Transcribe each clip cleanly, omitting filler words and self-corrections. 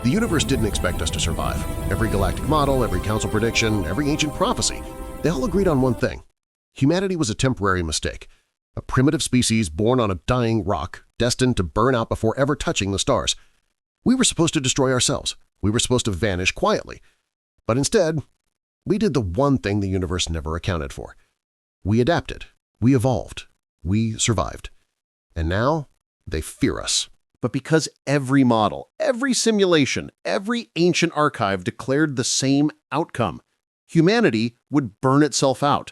The universe didn't expect us to survive. Every galactic model, every council prediction, every ancient prophecy, they all agreed on one thing. Humanity was a temporary mistake, a primitive species born on a dying rock, destined to burn out before ever touching the stars. We were supposed to destroy ourselves. We were supposed to vanish quietly. But instead, we did the one thing the universe never accounted for. We adapted. We evolved. We survived. And now, they fear us. But because every model, every simulation, every ancient archive declared the same outcome, humanity would burn itself out.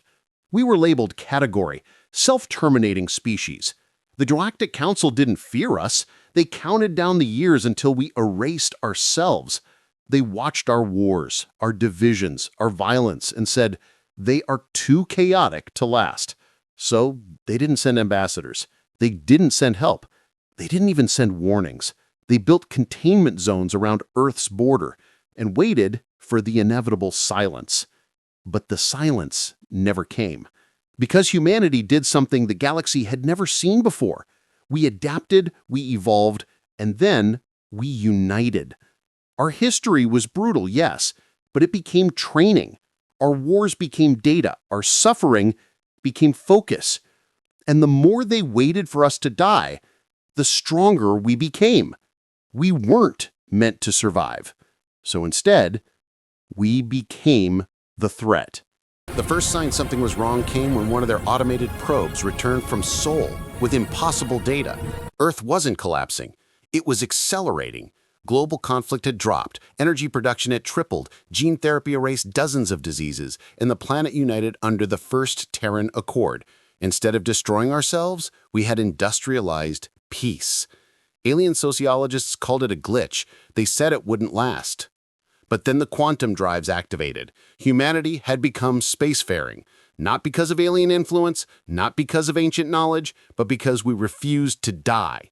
We were labeled category, self-terminating species. The Galactic Council didn't fear us. They counted down the years until we erased ourselves. They watched our wars, our divisions, our violence, and said, they are too chaotic to last. So they didn't send ambassadors. They didn't send help. They didn't even send warnings. They built containment zones around Earth's border and waited for the inevitable silence. But the silence never came. Because humanity did something the galaxy had never seen before. We adapted, we evolved, and then we united. Our history was brutal, yes, but it became training. Our wars became data. Our suffering became focus. And the more they waited for us to die, the stronger we became. We weren't meant to survive. So instead, we became the threat. The first sign something was wrong came when one of their automated probes returned from Sol with impossible data. Earth wasn't collapsing. It was accelerating. Global conflict had dropped, energy production had tripled, gene therapy erased dozens of diseases, and the planet united under the first Terran Accord. Instead of destroying ourselves, we had industrialized peace. Alien sociologists called it a glitch. They said it wouldn't last. But then the quantum drives activated. Humanity had become spacefaring, not because of alien influence, not because of ancient knowledge, but because we refused to die.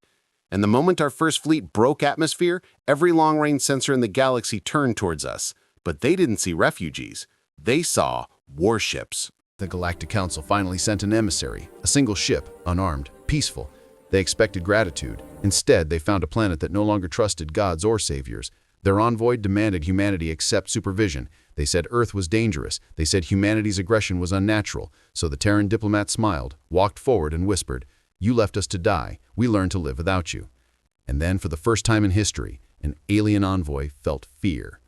And the moment our first fleet broke atmosphere, every long-range sensor in the galaxy turned towards us. But they didn't see refugees. They saw warships. The Galactic Council finally sent an emissary, a single ship, unarmed, peaceful. They expected gratitude. Instead, they found a planet that no longer trusted gods or saviors. Their envoy demanded humanity accept supervision. They said Earth was dangerous. They said humanity's aggression was unnatural. So the Terran diplomat smiled, walked forward, and whispered, "You left us to die. We learned to live without you." And then, for the first time in history, an alien envoy felt fear.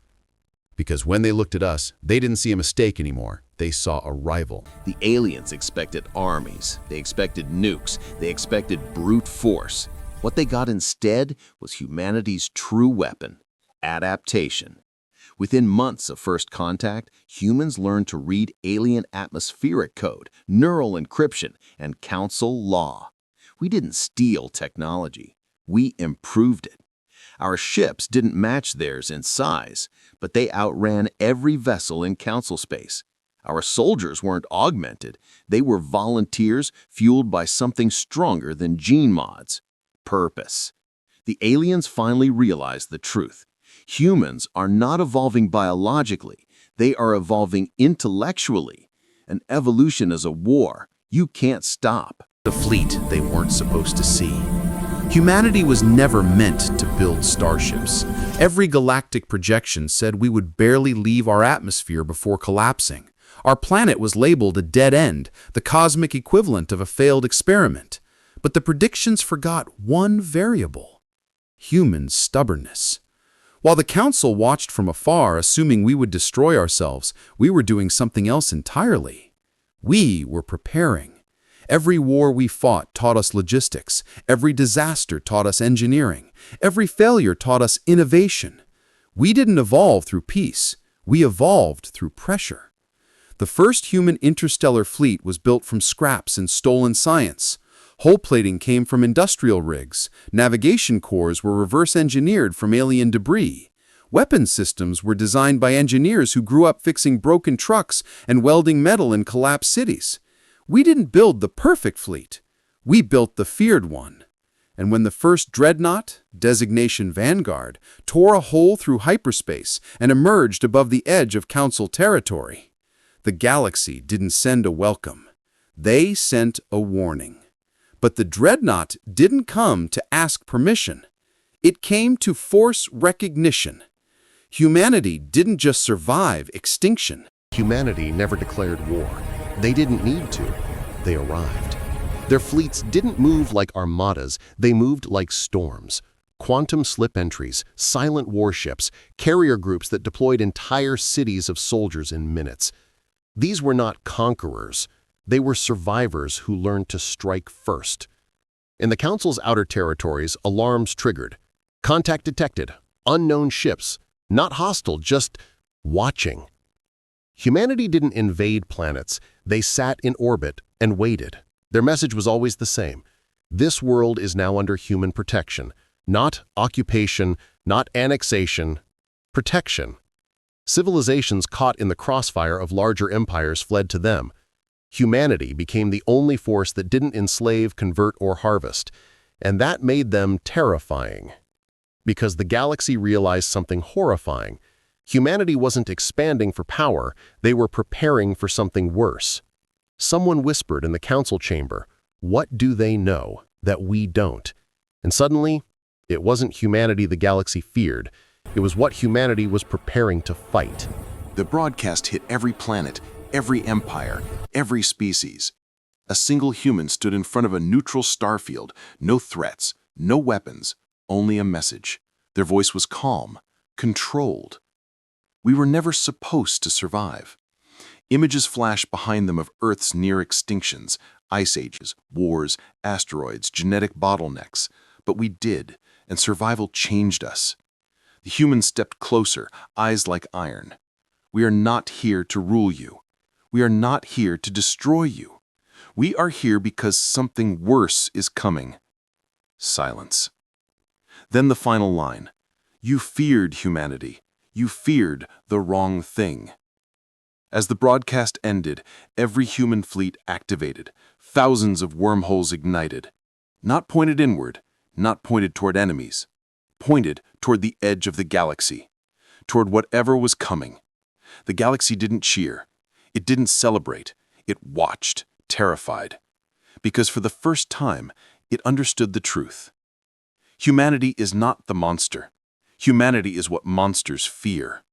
Because when they looked at us, they didn't see a mistake anymore. They saw a rival. The aliens expected armies. They expected nukes. They expected brute force. What they got instead was humanity's true weapon: adaptation. Within months of first contact, humans learned to read alien atmospheric code, neural encryption, and council law. We didn't steal technology. We improved it. Our ships didn't match theirs in size, but they outran every vessel in council space. Our soldiers weren't augmented. They were volunteers fueled by something stronger than gene mods: purpose. The aliens finally realized the truth. Humans are not evolving biologically. They are evolving intellectually. An evolution is a war. You can't stop. The fleet they weren't supposed to see. Humanity was never meant to build starships. Every galactic projection said we would barely leave our atmosphere before collapsing. Our planet was labeled a dead end, the cosmic equivalent of a failed experiment. But the predictions forgot one variable: human stubbornness. While the Council watched from afar, assuming we would destroy ourselves, we were doing something else entirely. We were preparing. Every war we fought taught us logistics. Every disaster taught us engineering. Every failure taught us innovation. We didn't evolve through peace. We evolved through pressure. The first human interstellar fleet was built from scraps and stolen science. Hull plating came from industrial rigs. Navigation cores were reverse engineered from alien debris. Weapon systems were designed by engineers who grew up fixing broken trucks and welding metal in collapsed cities. We didn't build the perfect fleet. We built the feared one. And when the first dreadnought, designation Vanguard, tore a hole through hyperspace and emerged above the edge of Council territory, the galaxy didn't send a welcome. They sent a warning. But the dreadnought didn't come to ask permission. It came to force recognition. Humanity didn't just survive extinction. Humanity never declared war. They didn't need to. They arrived. Their fleets didn't move like armadas, they moved like storms. Quantum slip entries, silent warships, carrier groups that deployed entire cities of soldiers in minutes. These were not conquerors. They were survivors who learned to strike first. In the Council's outer territories, alarms triggered. Contact detected. Unknown ships. Not hostile, just watching. Humanity didn't invade planets. They sat in orbit and waited. Their message was always the same. This world is now under human protection. Not occupation, not annexation. Protection. Civilizations caught in the crossfire of larger empires fled to them. Humanity became the only force that didn't enslave, convert, or harvest. And that made them terrifying. Because the galaxy realized something horrifying. Humanity wasn't expanding for power, they were preparing for something worse. Someone whispered in the council chamber, "What do they know that we don't?" And suddenly, it wasn't humanity the galaxy feared. It was what humanity was preparing to fight. The broadcast hit every planet, every empire, every species. A single human stood in front of a neutral starfield, no threats, no weapons, only a message. Their voice was calm, controlled. We were never supposed to survive. Images flashed behind them of Earth's near extinctions, ice ages, wars, asteroids, genetic bottlenecks. But we did, and survival changed us. The humans stepped closer, eyes like iron. We are not here to rule you. We are not here to destroy you. We are here because something worse is coming. Silence. Then the final line. You feared humanity. You feared the wrong thing. As the broadcast ended, every human fleet activated, thousands of wormholes ignited. Not pointed inward, not pointed toward enemies. Pointed toward the edge of the galaxy. Toward whatever was coming. The galaxy didn't cheer. It didn't celebrate. It watched, terrified. Because for the first time, it understood the truth. Humanity is not the monster. Humanity is what monsters fear.